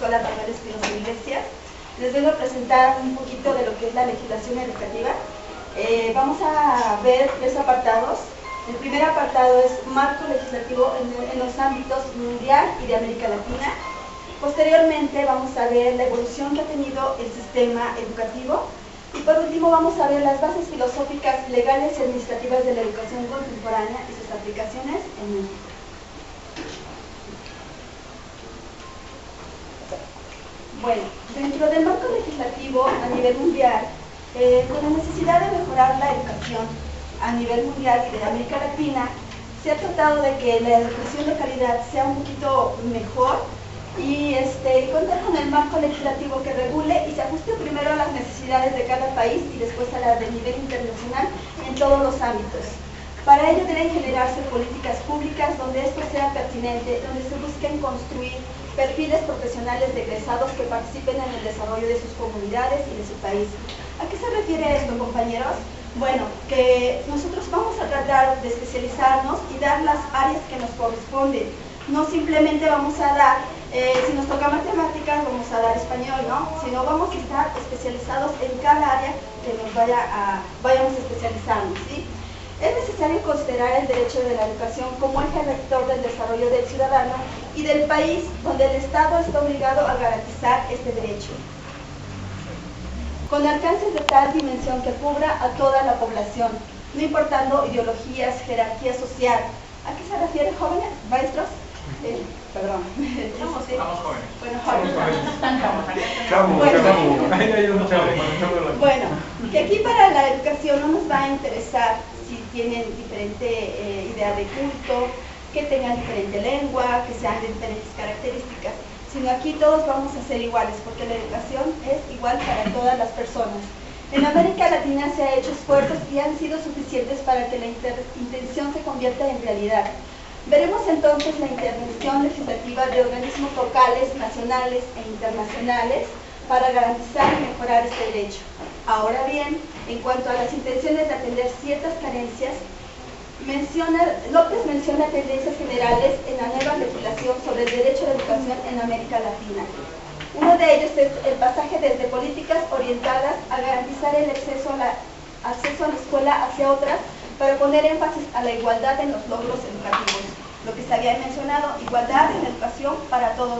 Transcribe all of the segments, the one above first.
Escuela Manuel Espinosa Iglesias. Les vengo a presentar un poquito de lo que es la legislación educativa. Vamos a ver 3 apartados. El primer apartado es marco legislativo en los ámbitos mundial y de América Latina. Posteriormente vamos a ver la evolución que ha tenido el sistema educativo. Y por último vamos a ver las bases filosóficas, legales y administrativas de la educación contemporánea y sus aplicaciones en México. Bueno, dentro del marco legislativo a nivel mundial, con la necesidad de mejorar la educación a nivel mundial y de América Latina, se ha tratado de que la educación de calidad sea un poquito mejor y contar con el marco legislativo que regule y se ajuste primero a las necesidades de cada país y después a las de nivel internacional en todos los ámbitos. Para ello deben generarse políticas públicas donde esto sea pertinente, donde se busquen construir perfiles profesionales de egresados que participen en el desarrollo de sus comunidades y de su país. ¿A qué se refiere esto, compañeros? Bueno, que nosotros vamos a tratar de especializarnos y dar las áreas que nos corresponden. No simplemente vamos a dar, si nos toca matemáticas, vamos a dar español, ¿no? Sino vamos a estar especializados en cada área que nos vayamos a especializarnos, ¿sí? Es necesario considerar el derecho de la educación como eje rector del desarrollo del ciudadano y del país, donde el Estado está obligado a garantizar este derecho, con alcances de tal dimensión que cubra a toda la población, no importando ideologías, jerarquía social. ¿A qué se refiere, jóvenes, maestros? Perdón. Estamos jóvenes. Bueno, jóvenes. Bueno, que aquí para la educación no nos va a interesar si tienen diferente idea de culto, que tengan diferente lengua, que sean de diferentes características, sino aquí todos vamos a ser iguales, porque la educación es igual para todas las personas. En América Latina se han hecho esfuerzos y han sido suficientes para que la intención se convierta en realidad. Veremos entonces la intervención legislativa de organismos locales, nacionales e internacionales para garantizar y mejorar este derecho. Ahora bien, en cuanto a las intenciones de atender ciertas carencias, López menciona tendencias generales en la nueva legislación sobre el derecho a la educación en América Latina. Uno de ellos es el pasaje desde políticas orientadas a garantizar el acceso a la escuela hacia otras para poner énfasis a la igualdad en los logros educativos. Lo que se había mencionado, igualdad en educación para todas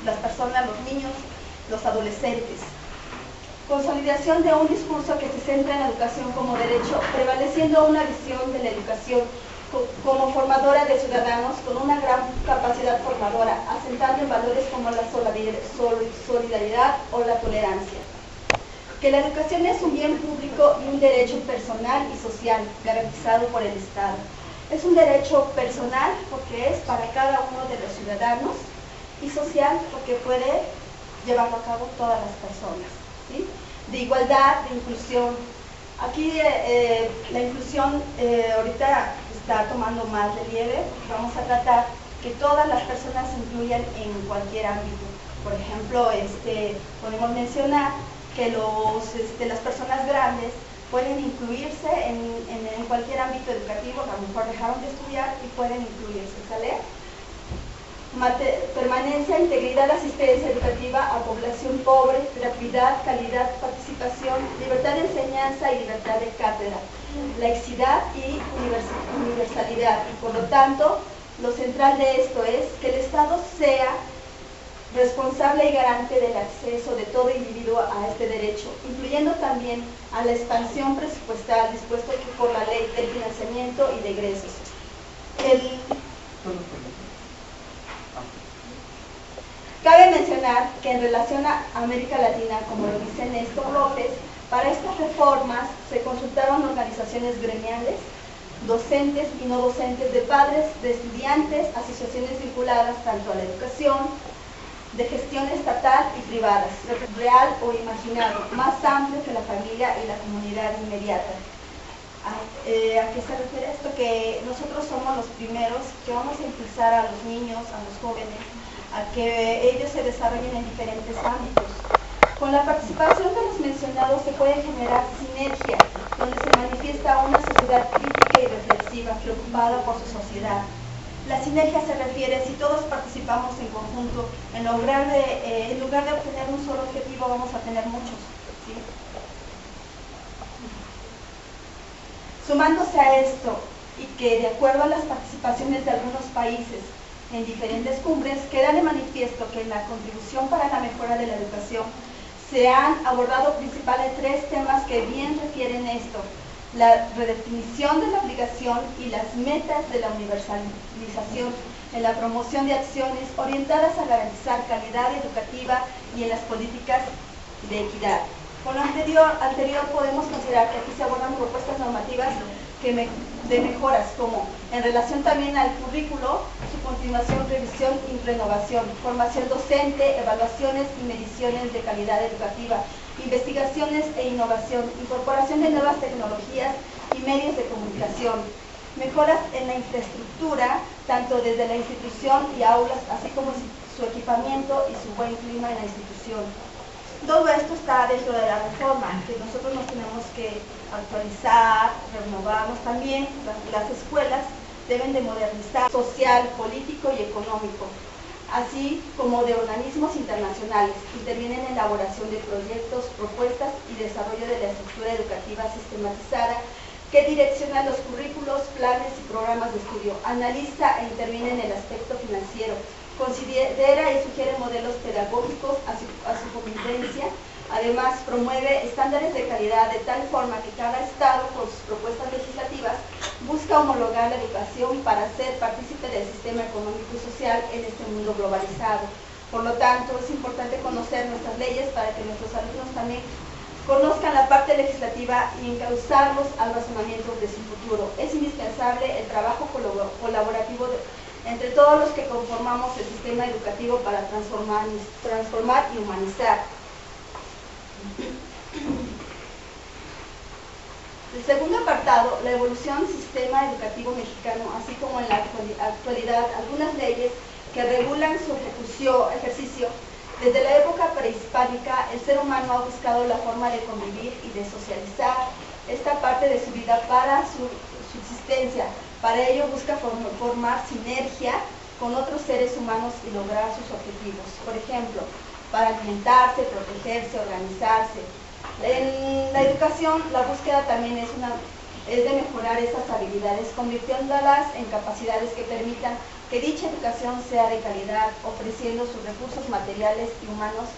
las personas, los niños, los adolescentes. Consolidación de un discurso que se centra en la educación como derecho, prevaleciendo una visión de la educación como formadora de ciudadanos con una gran capacidad formadora, asentando en valores como la solidaridad o la tolerancia. Que la educación es un bien público y un derecho personal y social garantizado por el Estado. Es un derecho personal porque es para cada uno de los ciudadanos y social porque puede llevarlo a cabo todas las personas, ¿sí? De igualdad, de inclusión. Aquí la inclusión ahorita está tomando más relieve. Vamos a tratar que todas las personas se incluyan en cualquier ámbito. Por ejemplo, podemos mencionar que las personas grandes pueden incluirse en cualquier ámbito educativo, a lo mejor dejaron de estudiar y pueden incluirse, ¿sale? Permanencia, integridad, asistencia educativa a población pobre, gratuidad, calidad, participación, libertad de enseñanza y libertad de cátedra, laicidad y universalidad. Y por lo tanto, lo central de esto es que el Estado sea responsable y garante del acceso de todo individuo a este derecho, incluyendo también a la expansión presupuestal dispuesto por la ley del financiamiento y de egresos. Cabe mencionar que en relación a América Latina, como lo dice Néstor López, para estas reformas se consultaron organizaciones gremiales, docentes y no docentes, de padres, de estudiantes, asociaciones vinculadas tanto a la educación, de gestión estatal y privadas, real o imaginado, más amplio que la familia y la comunidad inmediata. ¿A qué se refiere esto? Que nosotros somos los primeros que vamos a impulsar a los niños, a los jóvenes, a que ellos se desarrollen en diferentes ámbitos. Con la participación de los mencionados se puede generar sinergia, donde se manifiesta una sociedad crítica y reflexiva, preocupada por su sociedad. La sinergia se refiere si todos participamos en conjunto, en lugar de obtener un solo objetivo, vamos a tener muchos, ¿sí? Sumándose a esto, y que de acuerdo a las participaciones de algunos países en diferentes cumbres, queda de manifiesto que en la contribución para la mejora de la educación se han abordado principalmente tres temas que bien refieren esto: la redefinición de la obligación y las metas de la universalización en la promoción de acciones orientadas a garantizar calidad educativa y en las políticas de equidad. Con lo anterior podemos considerar que aquí se abordan propuestas normativas de mejoras, como en relación también al currículo, su continuación, revisión y renovación, formación docente, evaluaciones y mediciones de calidad educativa, investigaciones e innovación, incorporación de nuevas tecnologías y medios de comunicación, mejoras en la infraestructura, tanto desde la institución y aulas, así como su equipamiento y su buen clima en la institución. Todo esto está dentro de la reforma, que nosotros nos tenemos que actualizar, renovarnos también. Las escuelas deben de modernizar social, político y económico, así como de organismos internacionales. Intervienen en la elaboración de proyectos, propuestas y desarrollo de la estructura educativa sistematizada que direcciona los currículos, planes y programas de estudio. Analiza e interviene en el aspecto financiero. Considera y sugiere modelos pedagógicos a su convivencia. Además, promueve estándares de calidad de tal forma que cada estado, con sus propuestas legislativas, busca homologar la educación para ser partícipe del sistema económico y social en este mundo globalizado. Por lo tanto, es importante conocer nuestras leyes para que nuestros alumnos también conozcan la parte legislativa y encauzarlos al razonamiento de su futuro. Es indispensable el trabajo colaborativo entre todos los que conformamos el sistema educativo para transformar y humanizar. El segundo apartado, la evolución del sistema educativo mexicano, así como en la actualidad algunas leyes que regulan su ejercicio. Desde la época prehispánica, el ser humano ha buscado la forma de convivir y de socializar esta parte de su vida para su subsistencia. Para ello busca formar sinergia con otros seres humanos y lograr sus objetivos. Por ejemplo, para alimentarse, protegerse, organizarse. En la educación, la búsqueda también es de mejorar esas habilidades, convirtiéndolas en capacidades que permitan que dicha educación sea de calidad, ofreciendo sus recursos materiales y humanos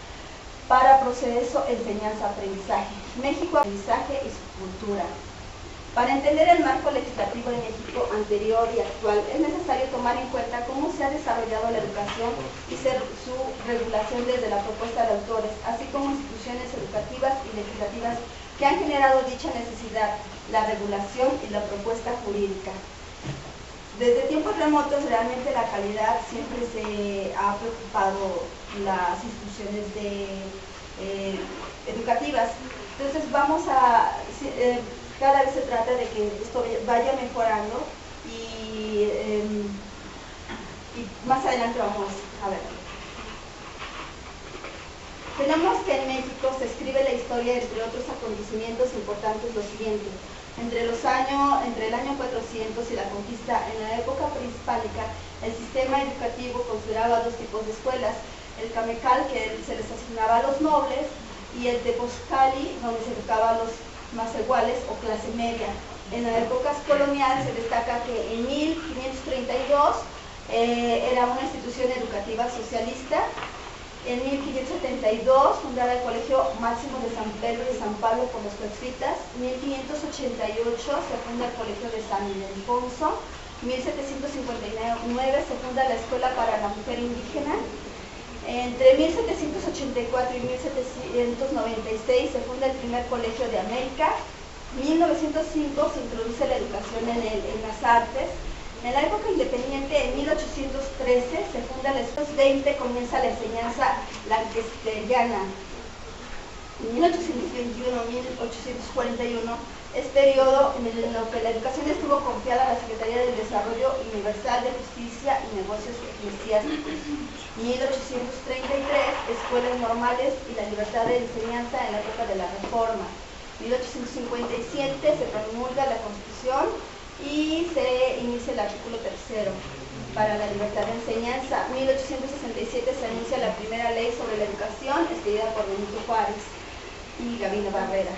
para proceso enseñanza-aprendizaje. México, aprendizaje y su cultura. Para entender el marco legislativo de México anterior y actual, es necesario tomar en cuenta cómo se ha desarrollado la educación y su regulación desde la propuesta de autores, así como instituciones educativas y legislativas que han generado dicha necesidad, la regulación y la propuesta jurídica. Desde tiempos remotos, realmente la calidad siempre se ha preocupado las instituciones educativas. Entonces cada vez se trata de que esto vaya mejorando y más adelante vamos a ver. Tenemos que en México se escribe la historia, entre otros acontecimientos importantes, lo siguiente. Entre el año 400 y la conquista, en la época prehispánica, el sistema educativo consideraba dos tipos de escuelas: el camecal, que se les asignaba a los nobles, y el tepozcali, donde se educaba a los más iguales o clase media. En las épocas coloniales se destaca que en 1532 era una institución educativa socialista. En 1572 fundaba el Colegio Máximo de San Pedro y San Pablo por los jesuitas. En 1588 se funda el Colegio de San Ildefonso. En 1759 se funda la Escuela para la Mujer Indígena. Entre 1784 y 1796 se funda el primer colegio de América. En 1905 se introduce la educación en las artes. En la época independiente, en 1813, se funda la escuela. En 1820 comienza la enseñanza lancastriana. En 1821-1841 es periodo en lo que la educación estuvo confiada a la Secretaría del Desarrollo Universal de Justicia y Negocios Eclesiásticos. 1833, escuelas normales y la libertad de enseñanza en la época de la Reforma. 1857 se promulga la Constitución y se inicia el artículo 3 para la libertad de enseñanza. 1867 se anuncia la primera ley sobre la educación, expedida por Benito Juárez y Gavino Barrera.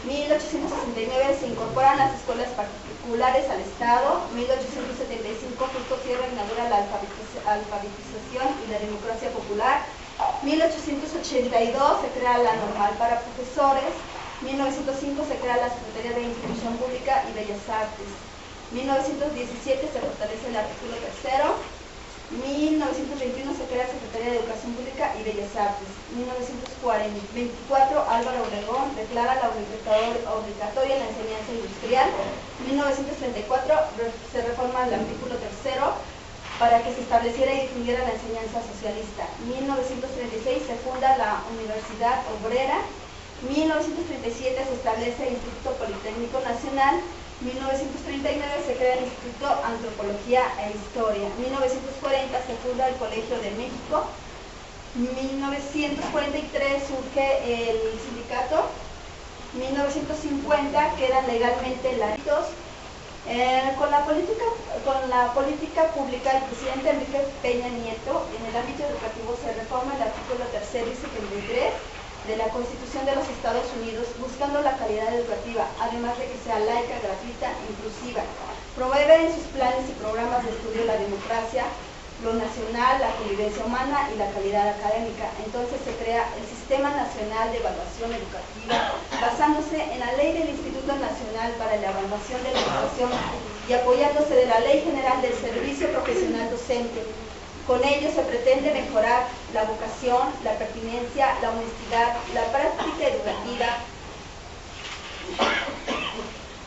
1869 se incorporan las escuelas particulares al Estado. 1875 Justo Sierra inaugura la alfabetización y la democracia popular. 1882 se crea la normal para profesores. 1905 se crea la Secretaría de Institución Pública y Bellas Artes. 1917 se fortalece el artículo 3. 1921 se crea la Secretaría de Educación Pública y Bellas Artes. 1924 Álvaro Obregón declara la obligatoria la enseñanza industrial. 1934 se reforma el artículo 3 para que se estableciera y difundiera la enseñanza socialista. 1936 se funda la Universidad Obrera. 1937 se establece el Instituto Politécnico Nacional. 1939 se crea el Instituto Antropología e Historia. 1940 se funda el Colegio de México. 1943 surge el sindicato. 1950 quedan legalmente laitos. Con la política pública del presidente Enrique Peña Nieto, en el ámbito educativo se reforma el artículo 3 y 73 de la Constitución de los Estados Unidos, buscando la calidad educativa, además de que sea laica, gratuita e inclusiva. Promueve en sus planes y programas de estudio la democracia, lo nacional, la convivencia humana y la calidad académica. Entonces se crea el Sistema Nacional de Evaluación Educativa, basándose en la Ley del Instituto Nacional para la Evaluación de la Educación y apoyándose de la Ley General del Servicio Profesional Docente. Con ello se pretende mejorar la vocación, la pertinencia, la honestidad, la práctica educativa,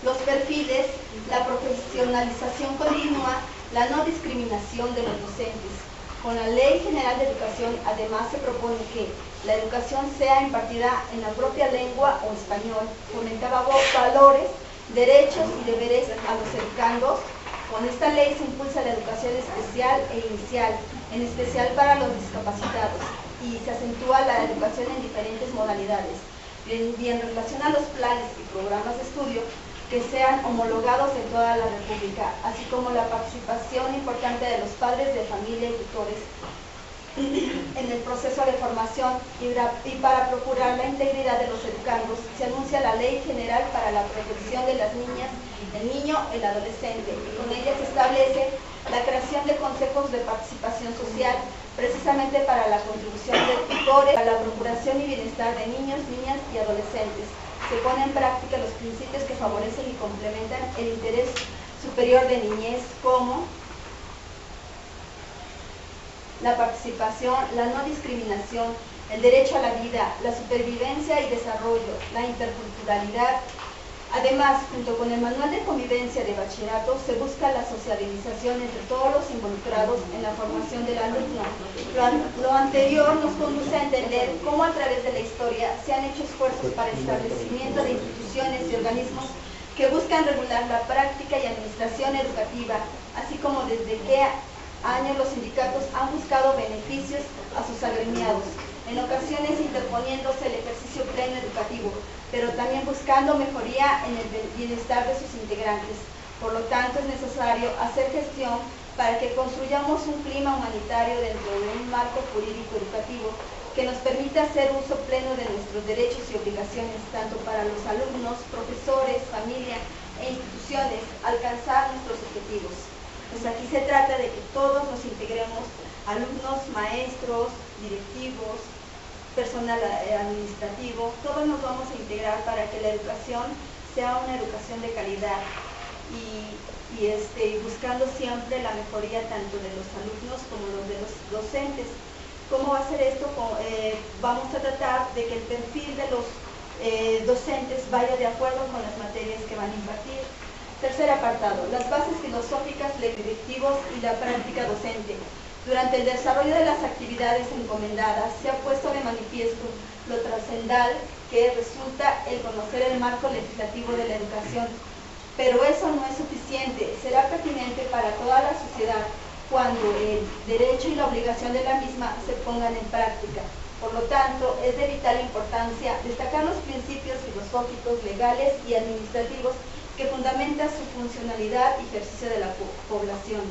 los perfiles, la profesionalización continua, la no discriminación de los docentes. Con la Ley General de Educación, además, se propone que la educación sea impartida en la propia lengua o español, fomentaba valores, derechos y deberes a los educandos. Con esta ley se impulsa la educación especial e inicial, en especial para los discapacitados, y se acentúa la educación en diferentes modalidades. Y en relación a los planes y programas de estudio, que sean homologados en toda la República, así como la participación importante de los padres de familia y tutores en el proceso de formación, y para procurar la integridad de los educandos, se anuncia la Ley General para la Protección de las Niñas, el Niño y el Adolescente, y con ella se establece la creación de consejos de participación social, precisamente para la contribución de tutores a la procuración y bienestar de niños, niñas y adolescentes. Se ponen en práctica los principios que favorecen y complementan el interés superior de niñez, como la participación, la no discriminación, el derecho a la vida, la supervivencia y desarrollo, la interculturalidad. Además, junto con el Manual de Convivencia de Bachillerato, se busca la sociabilización entre todos los involucrados en la formación del alumno. Lo anterior nos conduce a entender cómo a través de la historia se han hecho esfuerzos para el establecimiento de instituciones y organismos que buscan regular la práctica y administración educativa, así como desde qué años los sindicatos han buscado beneficios a sus agremiados, en ocasiones interponiéndose el ejercicio pleno educativo, pero también buscando mejoría en el bienestar de sus integrantes. Por lo tanto, es necesario hacer gestión para que construyamos un clima humanitario dentro de un marco jurídico educativo que nos permita hacer uso pleno de nuestros derechos y obligaciones, tanto para los alumnos, profesores, familia e instituciones, alcanzar nuestros objetivos. Pues aquí se trata de que todos nos integremos, alumnos, maestros, directivos, personal administrativo, todos nos vamos a integrar para que la educación sea una educación de calidad y buscando siempre la mejoría tanto de los alumnos como de los docentes. ¿Cómo va a ser esto? Vamos a tratar de que el perfil de los docentes vaya de acuerdo con las materias que van a impartir. Tercer apartado, las bases filosóficas, directivos y la práctica docente. Durante el desarrollo de las actividades encomendadas se ha puesto de manifiesto lo trascendental que resulta el conocer el marco legislativo de la educación. Pero eso no es suficiente, será pertinente para toda la sociedad cuando el derecho y la obligación de la misma se pongan en práctica. Por lo tanto, es de vital importancia destacar los principios filosóficos, legales y administrativos que fundamenta su funcionalidad y ejercicio de la población.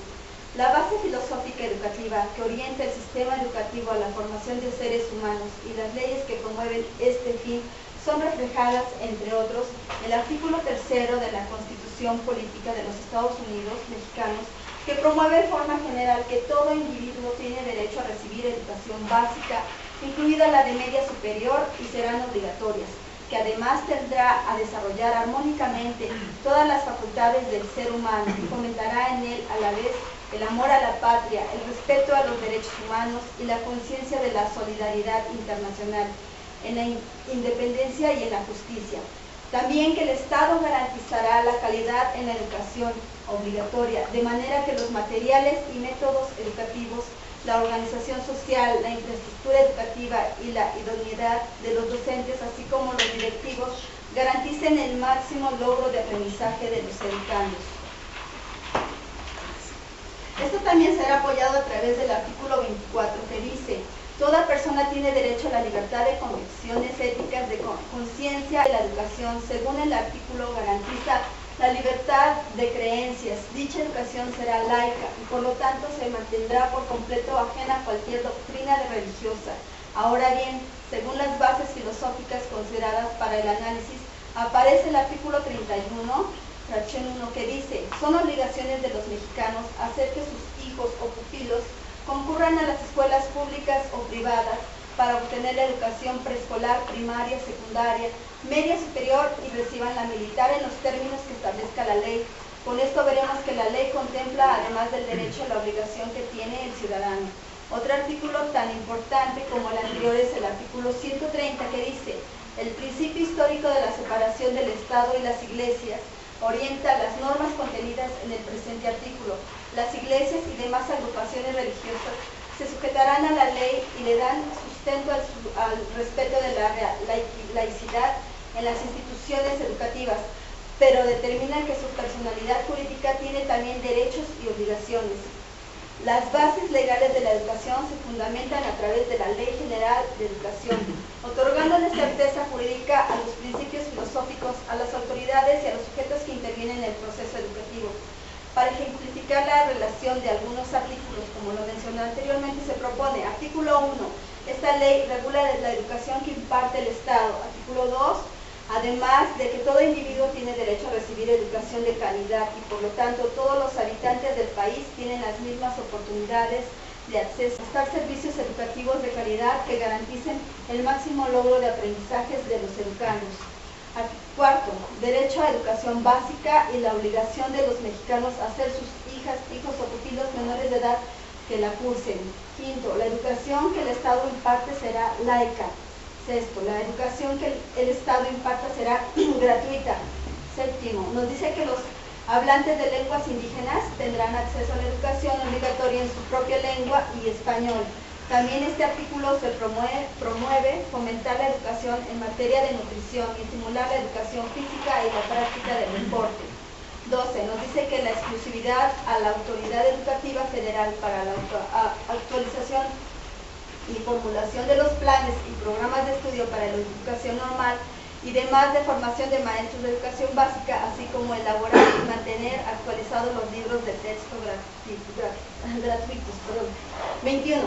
La base filosófica educativa que orienta el sistema educativo a la formación de seres humanos y las leyes que promueven este fin son reflejadas, entre otros, en el artículo 3 de la Constitución Política de los Estados Unidos Mexicanos, que promueve de forma general que todo individuo tiene derecho a recibir educación básica, incluida la de media superior, y serán obligatorias, que además tendrá a desarrollar armónicamente todas las facultades del ser humano y fomentará en él a la vez el amor a la patria, el respeto a los derechos humanos y la conciencia de la solidaridad internacional, en la independencia y en la justicia. También que el Estado garantizará la calidad en la educación obligatoria, de manera que los materiales y métodos educativos, la organización social, la infraestructura educativa y la idoneidad de los docentes, así como los directivos, garanticen el máximo logro de aprendizaje de los educandos. Esto también será apoyado a través del artículo 24, que dice: toda persona tiene derecho a la libertad de convicciones éticas, de conciencia. La educación, según el artículo, garantiza la libertad de creencias. Dicha educación será laica y por lo tanto se mantendrá por completo ajena a cualquier doctrina religiosa. Ahora bien, según las bases filosóficas consideradas para el análisis, aparece el artículo 31, fracción 1, que dice: son obligaciones de los mexicanos hacer que sus hijos o pupilos concurran a las escuelas públicas o privadas para obtener la educación preescolar, primaria, secundaria, media superior y reciban la militar en los términos que establezca la ley. Con esto veremos que la ley contempla, además del derecho, la obligación que tiene el ciudadano. Otro artículo tan importante como el anterior es el artículo 130, que dice: el principio histórico de la separación del Estado y las iglesias orienta las normas contenidas en el presente artículo. Las iglesias y demás agrupaciones religiosas se sujetarán a la ley y le dan sustento al respeto de la laicidad en las instituciones educativas, pero determinan que su personalidad jurídica tiene también derechos y obligaciones. Las bases legales de la educación se fundamentan a través de la Ley General de Educación, otorgándole certeza jurídica a los principios filosóficos, a las autoridades y a los sujetos que intervienen en el proceso educativo. Para ejemplificar la relación de algunos artículos, como lo mencioné anteriormente, se propone: artículo 1, esta ley regula la educación que imparte el Estado. Artículo 2, además de que todo individuo tiene derecho a recibir educación de calidad y por lo tanto todos los habitantes del país tienen las mismas oportunidades de acceso a prestar servicios educativos de calidad que garanticen el máximo logro de aprendizajes de los educandos. Cuarto, derecho a educación básica y la obligación de los mexicanos a hacer sus hijos o pupilos menores de edad que la cursen. Quinto, la educación que el Estado imparte será laica. Sexto, la educación que el Estado imparta será gratuita. Séptimo, nos dice que los hablantes de lenguas indígenas tendrán acceso a la educación obligatoria en su propia lengua y español. También este artículo se promueve fomentar la educación en materia de nutrición y estimular la educación física y la práctica del deporte. 12. Nos dice que la exclusividad a la autoridad educativa federal para la actualización y formulación de los planes y programas de estudio para la educación normal y demás de formación de maestros de educación básica, así como elaborar y mantener actualizados los libros de texto gratuitos. 21.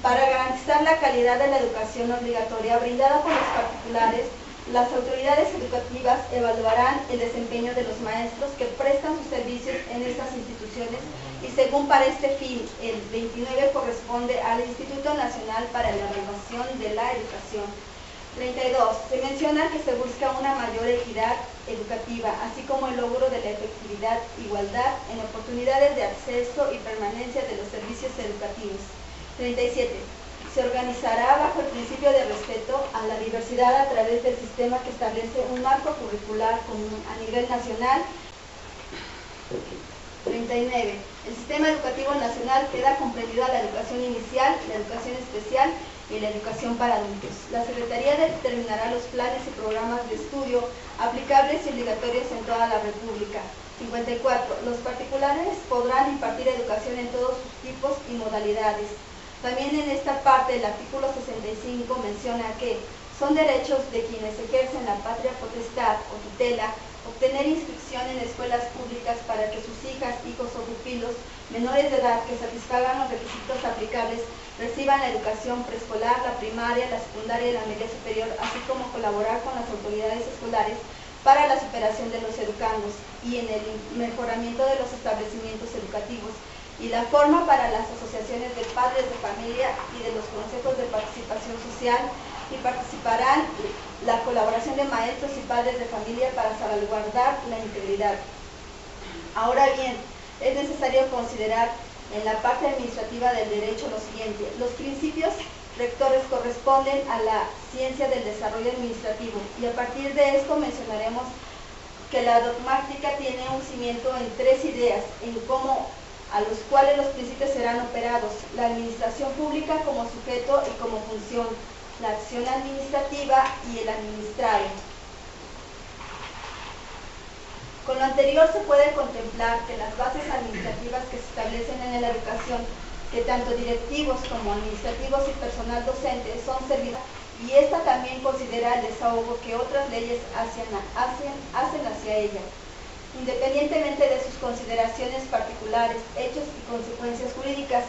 Para garantizar la calidad de la educación obligatoria brindada por los particulares, las autoridades educativas evaluarán el desempeño de los maestros que prestan sus servicios en estas instituciones y según para este fin, el 29 corresponde al Instituto Nacional para la Evaluación de la Educación. 32. Se menciona que se busca una mayor equidad educativa, así como el logro de la efectividad, igualdad en oportunidades de acceso y permanencia de los servicios educativos. 37. Se organizará bajo el principio de respeto a la diversidad a través del sistema que establece un marco curricular común a nivel nacional. 39. El sistema educativo nacional queda comprendido a la educación inicial, la educación especial y la educación para adultos. La Secretaría determinará los planes y programas de estudio aplicables y obligatorios en toda la República. 54. Los particulares podrán impartir educación en todos sus tipos y modalidades. También en esta parte el artículo 65 menciona que son derechos de quienes ejercen la patria potestad o tutela obtener inscripción en escuelas públicas para que sus hijas, hijos o pupilos menores de edad que satisfagan los requisitos aplicables reciban la educación preescolar, la primaria, la secundaria y la media superior, así como colaborar con las autoridades escolares para la superación de los educandos y en el mejoramiento de los establecimientos educativos, y la forma para las asociaciones de padres de familia y de los consejos de participación social, y participarán la colaboración de maestros y padres de familia para salvaguardar la integridad. Ahora bien, es necesario considerar en la parte administrativa del derecho lo siguiente: los principios rectores corresponden a la ciencia del desarrollo administrativo, y a partir de esto mencionaremos que la dogmática tiene un cimiento en tres ideas, en cómo a los cuales los principios serán operados: la administración pública como sujeto y como función, la acción administrativa y el administrado. Con lo anterior se puede contemplar que las bases administrativas que se establecen en la educación, que tanto directivos como administrativos y personal docente son servidos, y esta también considera el desahogo que otras leyes hacen hacia ella, independientemente de sus consideraciones particulares, hechos y consecuencias jurídicas.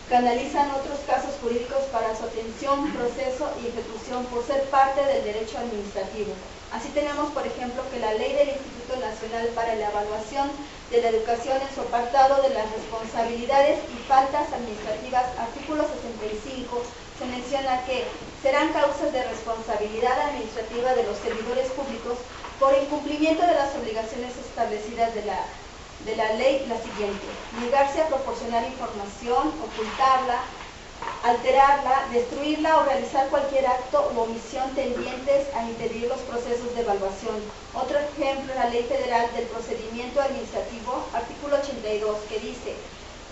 Canalizan otros casos jurídicos para su atención, proceso y ejecución por ser parte del derecho administrativo. Así tenemos, por ejemplo, que la ley del Instituto Nacional para la Evaluación de la Educación, en su apartado de las responsabilidades y faltas administrativas, artículo 65, se menciona que serán causas de responsabilidad administrativa de los servidores públicos por incumplimiento de las obligaciones establecidas de la ley la siguiente: negarse a proporcionar información, ocultarla, alterarla, destruirla o realizar cualquier acto u omisión tendientes a impedir los procesos de evaluación. Otro ejemplo es la Ley Federal del Procedimiento Administrativo, artículo 82, que dice: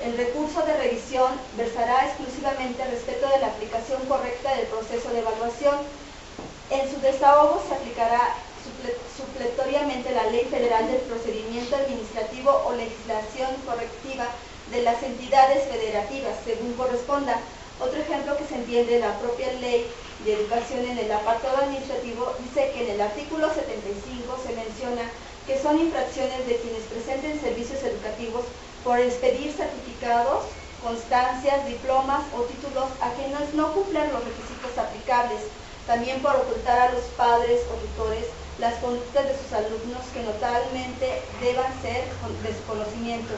el recurso de revisión versará exclusivamente respecto de la aplicación correcta del proceso de evaluación. En su desahogo se aplicará supletoriamente la Ley Federal del Procedimiento Administrativo o legislación correctiva de las entidades federativas, según corresponda. Otro ejemplo que se entiende, la propia Ley de Educación en el apartado administrativo dice que en el artículo 75 se menciona que son infracciones de quienes presenten servicios educativos por expedir certificados, constancias, diplomas o títulos a quienes no cumplan los requisitos aplicables, también por ocultar a los padres o tutores las conductas de sus alumnos que notablemente deban ser de su conocimiento.